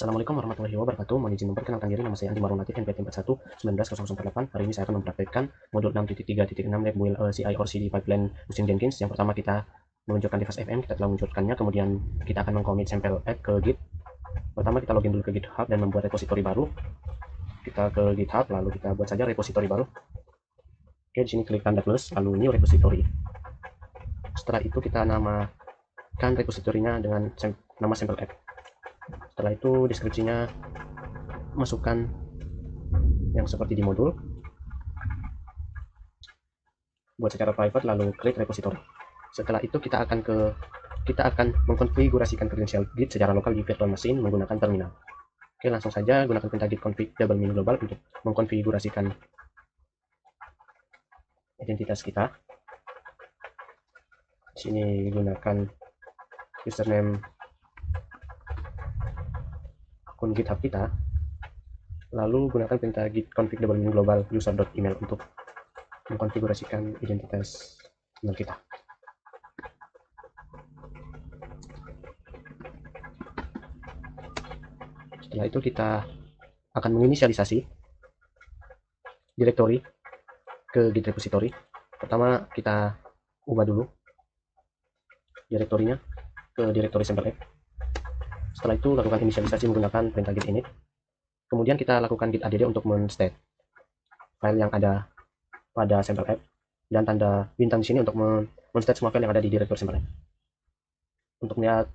Assalamualaikum warahmatullahi wabarakatuh. Mohon izin memperkenalkan diri, nama saya Andi Marunati, NPT 41 Hari ini saya akan mempraktekkan modul 6.3.6 Lab Build CI or CD Pipeline Using Jenkins. Yang pertama kita meluncurkan device FM, kita telah meluncurkannya, kemudian kita akan mengcommit sampel app ke Git. Pertama kita login dulu ke GitHub dan membuat repository baru. Kita ke GitHub, lalu kita buat saja repository baru. Oke, di sini klik tanda plus, lalu new repository. Setelah itu kita namakan repositorinya dengan nama sampel app. Setelah itu deskripsinya masukkan yang seperti di modul, buat secara private, lalu klik repository. Setelah itu kita akan mengkonfigurasikan kredensial Git secara lokal di virtual machine menggunakan terminal. Oke, langsung saja gunakan perintah git config double min global untuk mengkonfigurasikan identitas kita. Di sini gunakan username akun GitHub kita, lalu gunakan perintah git config double min global user.email untuk mengkonfigurasikan identitas email kita. Setelah itu kita akan menginisialisasi directory ke git repository. Pertama kita ubah dulu direktorinya ke direktori sampel app. Setelah itu lakukan inisialisasi menggunakan perintah git init. Kemudian kita lakukan git add untuk men-state file yang ada pada sampel app dan tanda bintang di sini untuk men-state semua file yang ada di direktori sampel app. Untuk melihat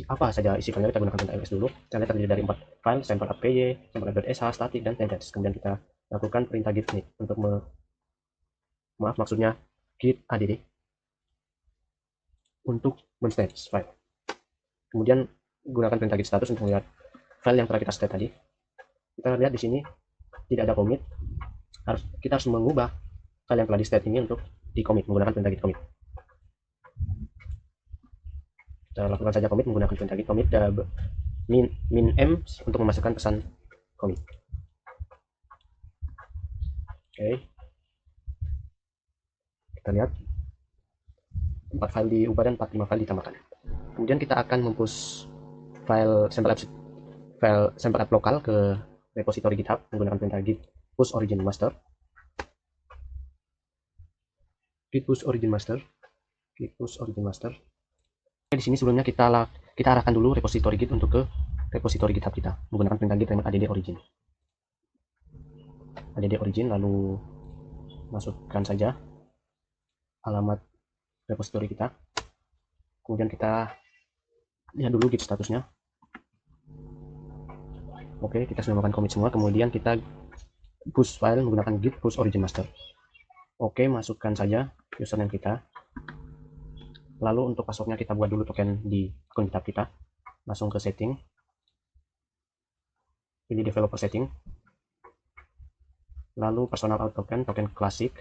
apa saja isi filenya, kita gunakan perintah ls dulu. Filenya terdiri dari 4 file, sampel app.py, sampel app.sh, static, dan templates. Kemudian kita lakukan perintah git init untuk maksudnya git add untuk men-state file. Kemudian gunakan perintah git status untuk melihat file yang telah kita state tadi. Kita lihat di sini tidak ada commit. Kita harus mengubah file yang telah di state ini untuk di commit menggunakan perintah git commit. Kita lakukan saja commit menggunakan perintah git commit min m untuk memasukkan pesan commit. Oke, kita lihat 4 file diubah dan 5 file ditambahkan. Kemudian kita akan mempush file sampel app lokal ke repository GitHub menggunakan perintah git push origin master. Git push origin master. Di sini sebelumnya kita arahkan dulu repository Git untuk ke repository GitHub kita menggunakan perintah git remote add origin, lalu masukkan saja alamat repository kita. Kemudian kita lihat dulu git statusnya. Oke, kita sudah melakukan commit semua. Kemudian kita push file menggunakan git push origin master. Oke, masukkan saja username kita. Lalu untuk passwordnya kita buat dulu token di akun GitHub kita. Langsung ke setting, pilih developer setting, lalu personal out token classic,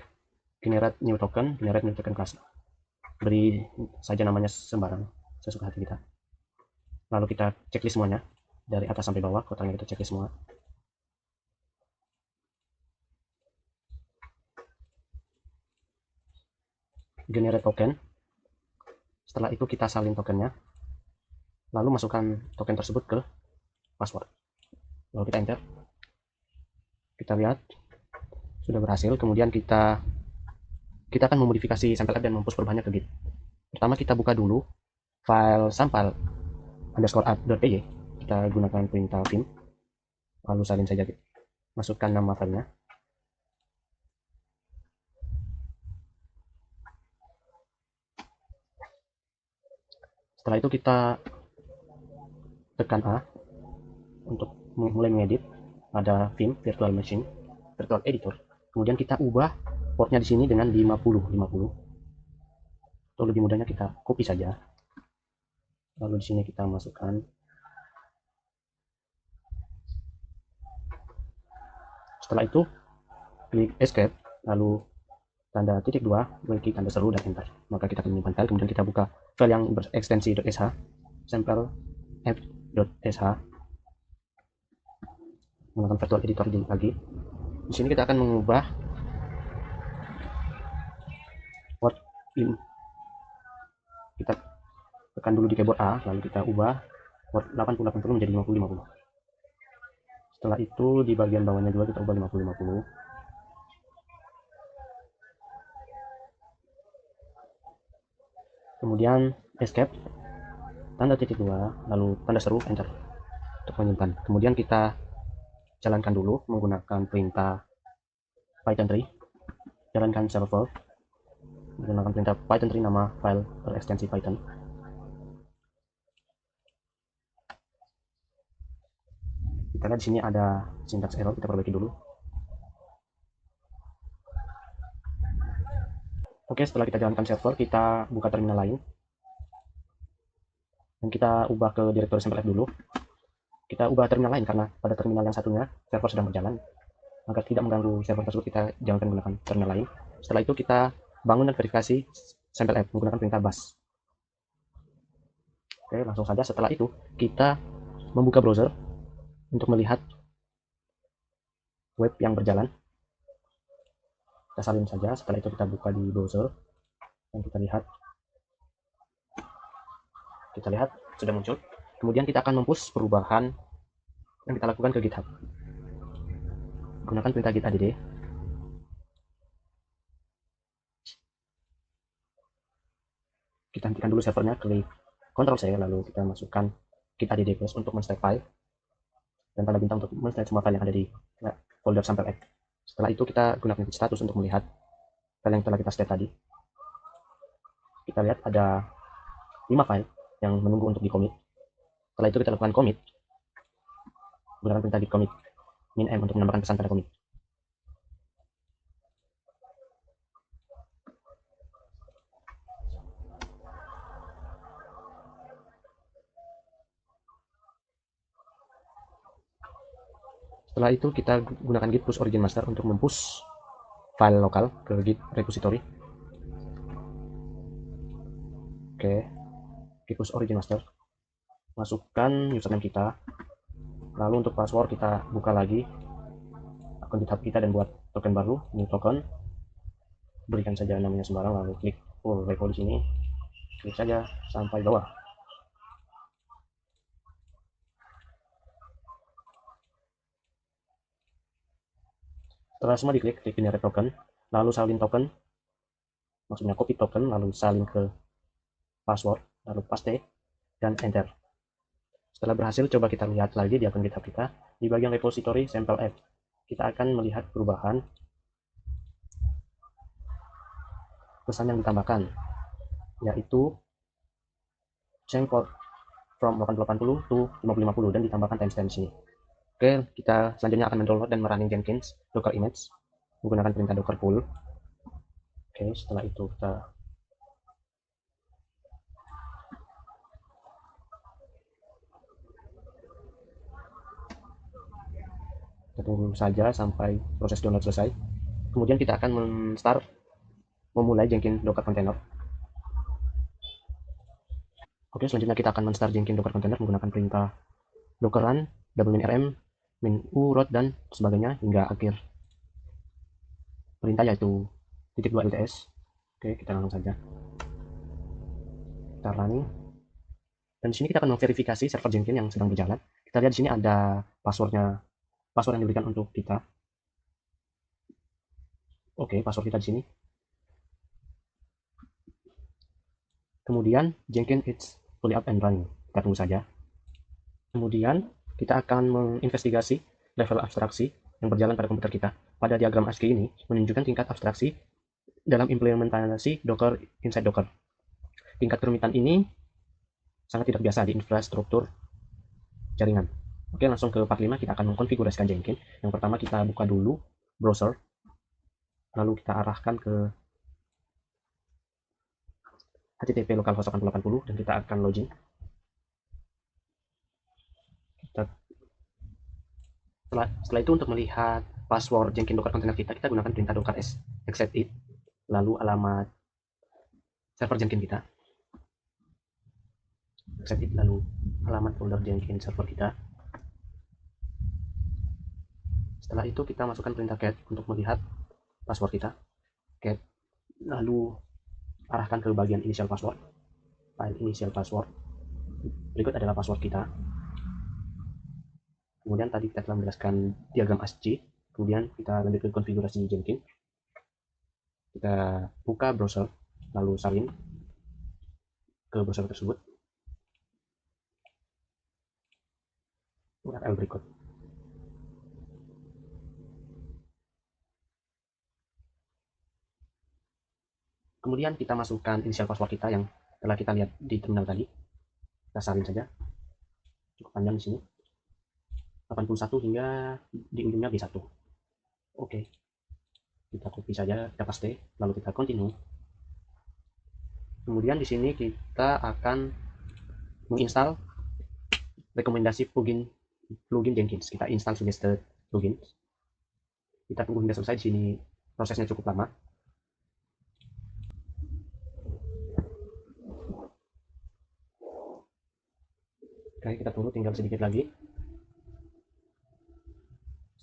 generate new token classic. Beri saja namanya sembarang sesuka hati kita. Lalu kita checklist semuanya dari atas sampai bawah, kotaknya kita checklist semua. Generate token. Setelah itu kita salin tokennya, lalu masukkan token tersebut ke password, lalu kita enter. Kita lihat sudah berhasil. Kemudian kita akan memodifikasi sampel app dan mempush perubahannya ke Git. Pertama kita buka dulu file sampel _app.py. Kita gunakan perintah vim, lalu salin saja, masukkan nama filenya. Setelah itu kita tekan A untuk mulai mengedit. Ada vim virtual editor. Kemudian kita ubah portnya di sini dengan 50. Untuk lebih mudahnya kita copy saja. Lalu di sini kita masukkan. Setelah itu klik escape, lalu tanda titik 2, klik tanda seru dan enter. Maka kita akan menyimpan file. Kemudian kita buka file yang berekstensi .sh, sampel app.sh, menggunakan virtual editor lagi. Di sini kita akan mengubah port in. Kita tekan dulu di keyboard A, lalu kita ubah port 8080 menjadi 5050. Setelah itu di bagian bawahnya juga kita ubah 50-50. Kemudian escape, tanda titik 2, lalu tanda seru, enter untuk menyimpan. Kemudian kita jalankan dulu menggunakan perintah Python 3, jalankan server menggunakan perintah Python 3 nama file berekstensi Python. Kita lihat di sini ada syntax error, kita perbaiki dulu. Oke, setelah kita jalankan server, kita buka terminal lain dan kita ubah ke direktori sampel F dulu. Kita ubah terminal lain karena pada terminal yang satunya server sedang berjalan. Agar tidak mengganggu server tersebut, kita jalankan menggunakan terminal lain. Setelah itu kita bangun dan verifikasi sampel F menggunakan perintah bash. Oke, langsung saja. Setelah itu kita membuka browser untuk melihat web yang berjalan. Kita salin saja. Setelah itu kita buka di browser dan kita lihat sudah muncul. Kemudian kita akan mempush perubahan yang kita lakukan ke GitHub. Gunakan perintah git add. Kita hentikan dulu servernya, klik Ctrl C, lalu kita masukkan git add plus untuk men-state file dan tanda bintang untuk men-state semua file yang ada di folder sampel X. Setelah itu kita gunakan git status untuk melihat file yang telah kita state tadi. Kita lihat ada 5 file yang menunggu untuk di commit. Setelah itu kita lakukan commit gunakan perintah git commit min m untuk menambahkan pesan pada commit. Setelah itu kita gunakan git push origin master untuk mempush file lokal ke git repository. Oke, git push origin master, masukkan username kita, lalu untuk password kita buka lagi akun GitHub kita dan buat token baru, new token, berikan saja namanya sembarang, lalu klik full repo di sini, klik saja sampai bawah. Setelah semua diklik, klik generate token, lalu salin token, maksudnya copy token, lalu salin ke password, lalu paste, dan enter. Setelah berhasil, coba kita lihat lagi di akun GitHub kita, di bagian repository sampel F. Kita akan melihat perubahan pesan yang ditambahkan, yaitu change port from 8080 to 5050 dan ditambahkan timestamp sini. Oke, kita selanjutnya akan mendownload dan merunning Jenkins Docker image menggunakan perintah docker pull. Oke, setelah itu kita tunggu saja sampai proses download selesai. Kemudian kita akan memulai Jenkins Docker Container. Oke, selanjutnya kita akan men-start Jenkins Docker Container menggunakan perintah docker run, -rm, -u, root, dan sebagainya hingga akhir perintah yaitu -2 LTS. Oke, kita langsung saja. Kita running. Dan di sini kita akan memverifikasi server Jenkins yang sedang berjalan. Kita lihat di sini ada password yang diberikan untuk kita. Oke, password kita di sini. Kemudian Jenkins is fully up and running. Kita tunggu saja. Kemudian kita akan menginvestigasi level abstraksi yang berjalan pada komputer kita. Pada diagram ASCII ini menunjukkan tingkat abstraksi dalam implementasi Docker inside Docker. Tingkat kerumitan ini sangat tidak biasa di infrastruktur jaringan. Oke, langsung ke part 5 kita akan mengkonfigurasikan Jenkins. Yang pertama kita buka dulu browser, lalu kita arahkan ke http localhost 8080 dan kita akan login. Setelah itu untuk melihat password Jenkins Docker Container kita gunakan perintah docker accept it, lalu alamat server Jenkins kita, accept it, lalu alamat folder Jenkins server kita. Setelah itu kita masukkan perintah cat untuk melihat password kita, cat, lalu arahkan ke bagian initial password, file initial password. Berikut adalah password kita. Kemudian tadi kita telah menjelaskan diagram ASCII. Kemudian kita lanjut ke konfigurasi Jenkins. Kita buka browser, lalu salin ke browser tersebut. URL berikut. Kemudian kita masukkan inisial password kita yang telah kita lihat di terminal tadi. Kita salin saja. Cukup panjang di sini. 81 hingga di ujungnya B1. Oke. Kita copy saja, kita paste, lalu kita continue. Kemudian di sini kita akan menginstal rekomendasi plugin Jenkins. Kita install suggested plugin. Kita tunggu hingga selesai. Di sini prosesnya cukup lama. Oke, kita tunggu tinggal sedikit lagi.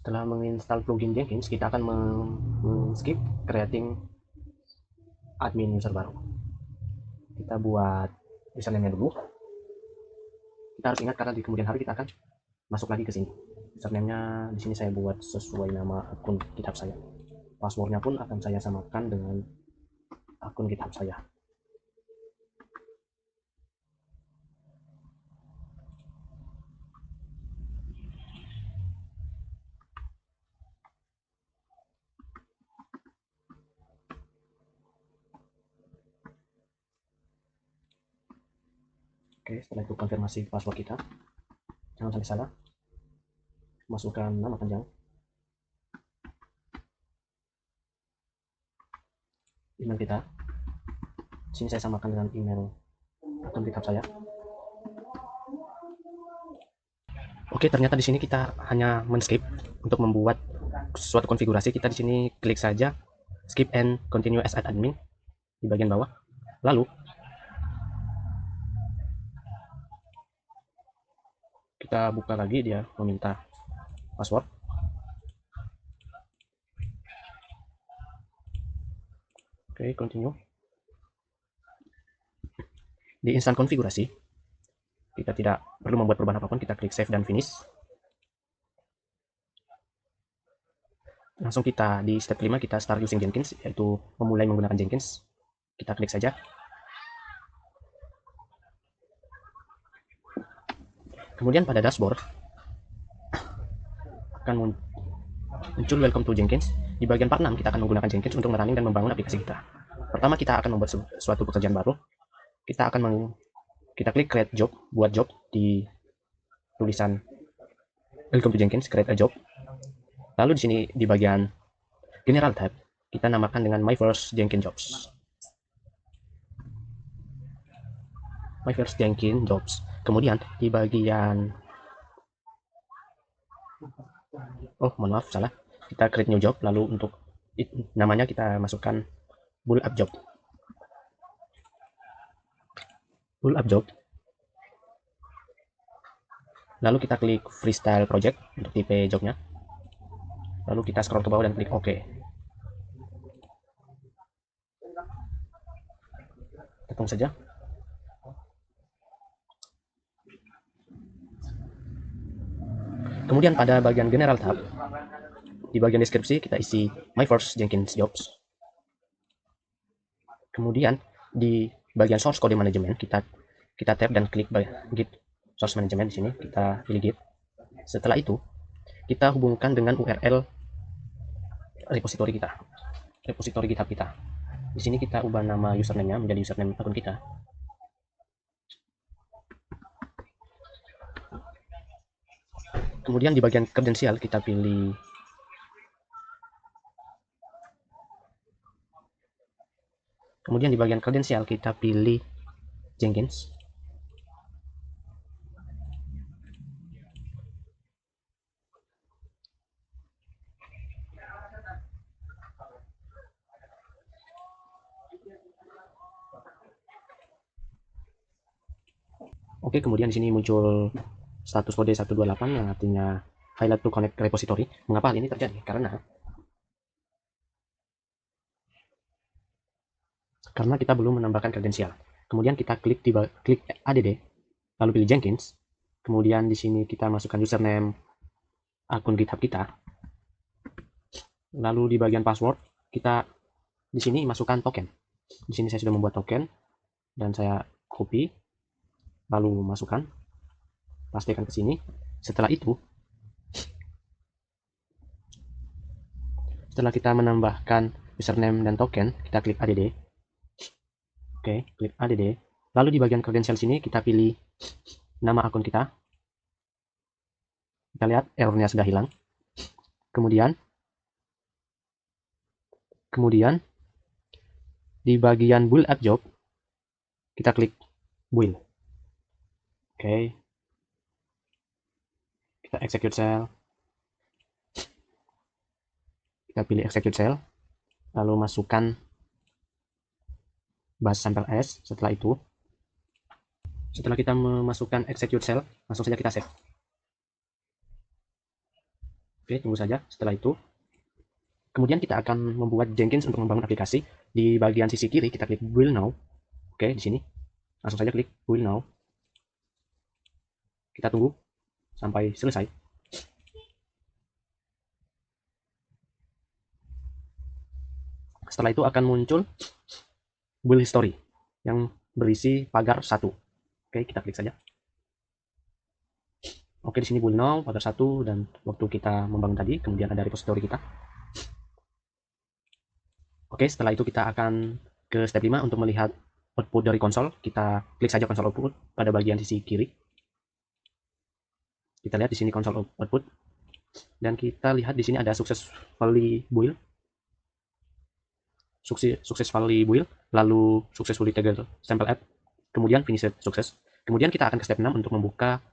Setelah menginstal plugin Jenkins, kita akan skip creating admin user baru. Kita buat username-nya dulu. Kita harus ingat karena di kemudian hari kita akan masuk lagi ke sini. Username-nya di sini saya buat sesuai nama akun GitHub saya. Password-nya pun akan saya samakan dengan akun GitHub saya. Oke, setelah itu konfirmasi password kita. Jangan sampai salah. Masukkan nama panjang. Email kita. Di sini saya samakan dengan email akun GitHub saya. Oke, ternyata di sini kita hanya men-skip untuk membuat suatu konfigurasi. Kita di sini klik saja skip and continue as admin di bagian bawah. Lalu kita buka lagi, dia meminta password. Oke, continue. Di instan konfigurasi, kita tidak perlu membuat perubahan apapun, kita klik save dan finish. Langsung kita di step kelima, kita start using Jenkins, yaitu memulai menggunakan Jenkins. Kita klik saja. Kemudian pada dashboard akan muncul welcome to Jenkins. Di bagian part 6 kita akan menggunakan Jenkins untuk merunning dan membangun aplikasi kita. Pertama kita akan membuat suatu pekerjaan baru. Kita klik create job, buat job di tulisan welcome to Jenkins, create a job. Lalu di sini di bagian general tab kita namakan dengan my first Jenkins jobs. My first Jenkins jobs. Kemudian di bagian mohon maaf salah, kita create new job, lalu untuk namanya kita masukkan bull up job. Bull up job. Lalu kita klik freestyle project untuk tipe jobnya. Lalu kita scroll ke bawah dan klik OK. Kita tunggu saja. Kemudian pada bagian general tab, di bagian deskripsi kita isi my first Jenkins jobs. Kemudian di bagian source code management kita tab dan klik git source management. Di sini kita pilih git. Setelah itu kita hubungkan dengan URL repository kita, repository GitHub kita. Di sini kita ubah nama username-nya menjadi username akun kita. Kemudian di bagian kredensial kita pilih Jenkins. Oke, kemudian di sini muncul status kode 128 yang artinya highlight to connect repository. Mengapa hal ini terjadi? Karena kita belum menambahkan kredensial. Kemudian kita klik add, lalu pilih Jenkins. Kemudian di sini kita masukkan username akun GitHub kita. Lalu di bagian password kita di sini masukkan token. Di sini saya sudah membuat token dan saya copy, lalu masukkan, pastikan ke sini. Setelah itu, setelah kita menambahkan username dan token, kita klik add. Oke, klik add. Lalu di bagian credential sini kita pilih nama akun kita. Kita lihat errornya sudah hilang. Kemudian di bagian build app job kita klik build. Oke, kita execute cell. Kita pilih execute cell, lalu masukkan bus sample s. Setelah itu, setelah kita memasukkan execute cell, langsung saja kita save. Oke, tunggu saja. Setelah itu, kemudian kita akan membuat Jenkins untuk membangun aplikasi. Di bagian sisi kiri kita klik build now. Oke, di sini langsung saja klik build now. Kita tunggu sampai selesai. Setelah itu akan muncul build history yang berisi pagar 1. Oke, kita klik saja. Oke, di sini build now, pagar 1, dan waktu kita membangun tadi, kemudian ada repository kita. Oke, setelah itu kita akan ke step 5 untuk melihat output dari konsol. Kita klik saja konsol output pada bagian sisi kiri. Kita lihat di sini konsol output, dan kita lihat di sini ada successfully build, lalu successfully tagged sample app, kemudian finished success. Kemudian kita akan ke step 6 untuk membuka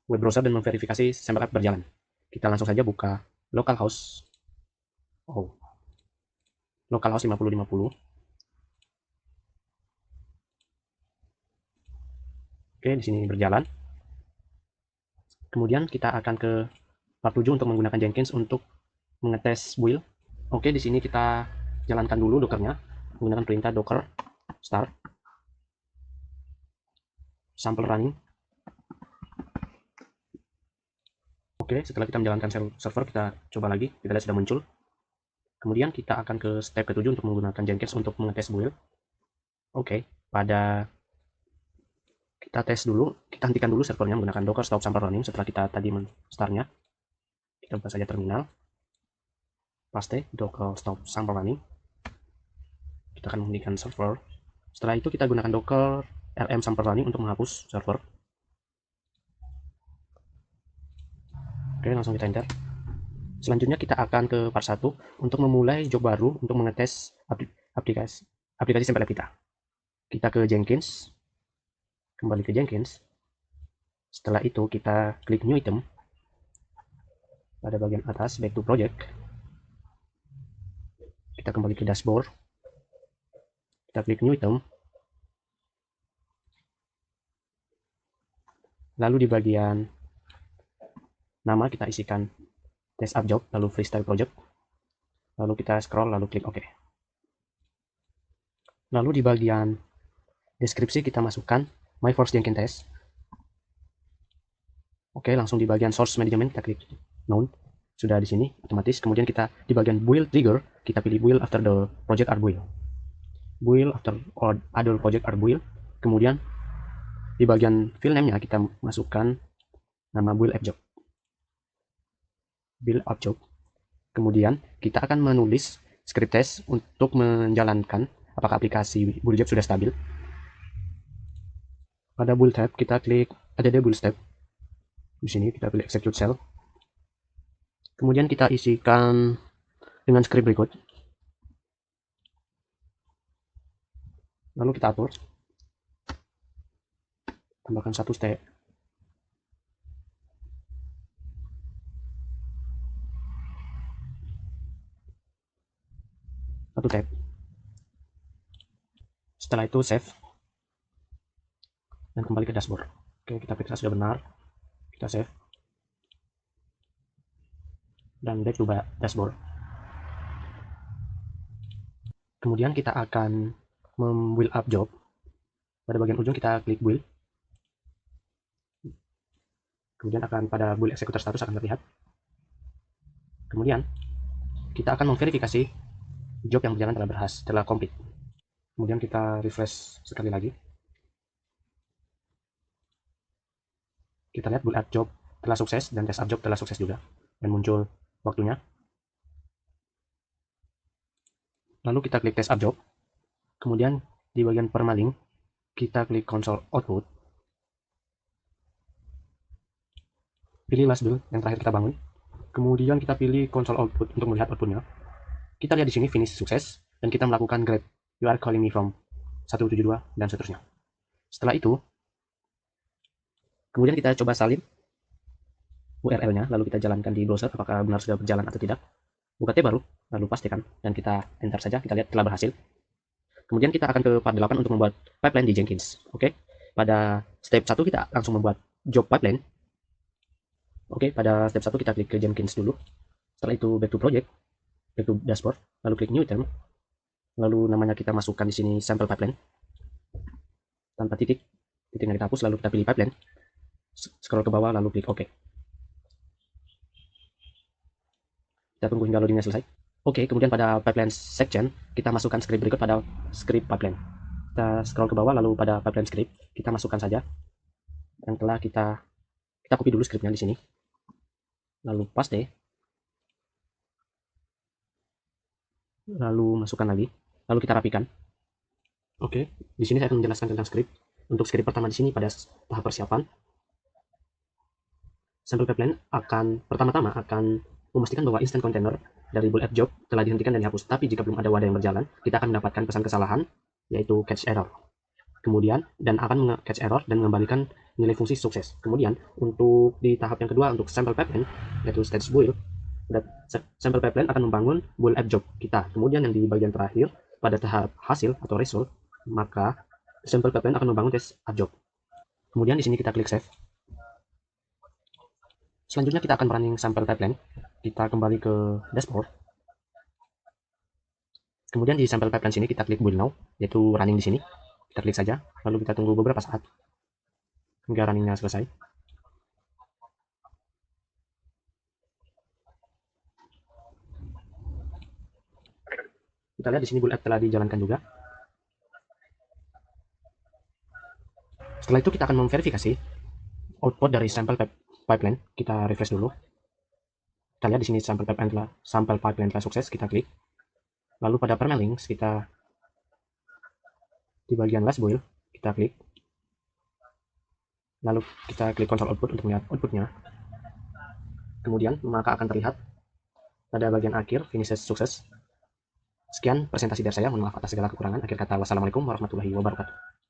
web browser dan memverifikasi sample app berjalan. Kita langsung saja buka localhost. Localhost 5050. Oke, di sini berjalan. Kemudian kita akan ke part 7 untuk menggunakan Jenkins untuk mengetes build. Oke, di sini kita jalankan dulu dockernya menggunakan perintah docker start sample running. Oke, setelah kita menjalankan server, kita coba lagi. Kita lihat sudah muncul. Kemudian kita akan ke step ke-7 untuk menggunakan Jenkins untuk mengetes build. Oke, kita tes dulu, kita hentikan dulu servernya menggunakan docker stop sample running. Setelah kita tadi men-startnya, kita buka saja terminal, paste docker stop sample running. Kita akan menghentikan server. Setelah itu kita gunakan docker rm sample running untuk menghapus server. Oke, langsung kita enter. Selanjutnya kita akan ke part 1 untuk memulai job baru untuk mengetes aplikasi sample app kita. Kita ke Jenkins, kembali ke Jenkins. Setelah itu kita klik new item pada bagian atas, back to project. Kita kembali ke dashboard, kita klik new item, lalu di bagian nama kita isikan test app job, lalu freestyle project, lalu kita scroll, lalu klik OK. Lalu di bagian deskripsi kita masukkan my first Jenkins test. Oke, langsung di bagian source management kita klik none, sudah di sini otomatis. Kemudian kita di bagian build trigger kita pilih build after the project are build, build after or other project are build. Kemudian di bagian file name-nya kita masukkan nama build app job, build app job. Kemudian kita akan menulis script test untuk menjalankan apakah aplikasi build job sudah stabil. Pada build tab kita klik add build step. Di sini kita pilih execute cell. Kemudian kita isikan dengan script berikut. Lalu kita atur. Tambahkan satu step. Satu tab. Setelah itu save. Dan kembali ke dashboard. Oke, kita periksa sudah benar. Kita save. Dan back to dashboard. Kemudian kita akan membuild up job. Pada bagian ujung kita klik build. Kemudian pada build executor status akan terlihat. Kemudian kita akan memverifikasi job yang berjalan telah complete. Kemudian kita refresh sekali lagi. Kita lihat build up job telah sukses dan test up job telah sukses juga, dan muncul waktunya. Lalu kita klik test up job. Kemudian di bagian permalink kita klik console output. Pilih last build yang terakhir kita bangun. Kemudian kita pilih console output untuk melihat outputnya. Kita lihat di sini finish sukses dan kita melakukan grab you are calling me from 172 dan seterusnya. Setelah itu, kemudian kita coba salin URL-nya, lalu kita jalankan di browser apakah benar sudah berjalan atau tidak. Buka tab baru, lalu pastikan dan kita enter saja. Kita lihat telah berhasil. Kemudian kita akan ke part 8 untuk membuat pipeline di Jenkins. Oke. Pada step 1 kita langsung membuat job pipeline. Oke, pada step 1 kita klik ke Jenkins dulu. Setelah itu back to project, back to dashboard, lalu klik new term. Lalu namanya kita masukkan di sini sample pipeline. Tanpa titik, titiknya kita hapus, lalu kita pilih pipeline. Scroll ke bawah lalu klik OK. Kita tunggu hingga loadingnya selesai. Oke, kemudian pada pipeline section kita masukkan script berikut pada script pipeline. Kita scroll ke bawah lalu pada pipeline script kita masukkan saja yang telah kita copy dulu scriptnya di sini. Lalu paste. Lalu masukkan lagi. Lalu kita rapikan. Oke, di sini saya akan menjelaskan tentang script. Untuk script pertama di sini pada tahap persiapan, sample pipeline pertama-tama akan memastikan bahwa instant container dari build app job telah dihentikan dan dihapus. Tapi jika belum ada wadah yang berjalan, kita akan mendapatkan pesan kesalahan, yaitu catch error. Kemudian, dan akan catch error dan mengembalikan nilai fungsi sukses. Kemudian, untuk di tahap yang kedua, untuk sample pipeline, yaitu stage build, sample pipeline akan membangun build app job kita. Kemudian yang di bagian terakhir, pada tahap hasil atau result, maka sample pipeline akan membangun test app job. Kemudian di sini kita klik save. Selanjutnya kita akan running sample pipeline. Kita kembali ke dashboard. Kemudian di sample pipeline sini kita klik build now, yaitu running di sini. Kita klik saja, lalu kita tunggu beberapa saat hingga runningnya selesai. Kita lihat di sini build app telah dijalankan juga. Setelah itu kita akan memverifikasi output dari sample pipeline. Kita refresh dulu. Kita lihat di sini sample pipeline telah sukses. Kita klik. Lalu pada permalinks kita di bagian last build kita klik. Lalu kita klik console output untuk melihat outputnya. Kemudian maka akan terlihat pada bagian akhir finishes sukses. Sekian presentasi dari saya. Mohon maaf atas segala kekurangan. Akhir kata, wassalamualaikum warahmatullahi wabarakatuh.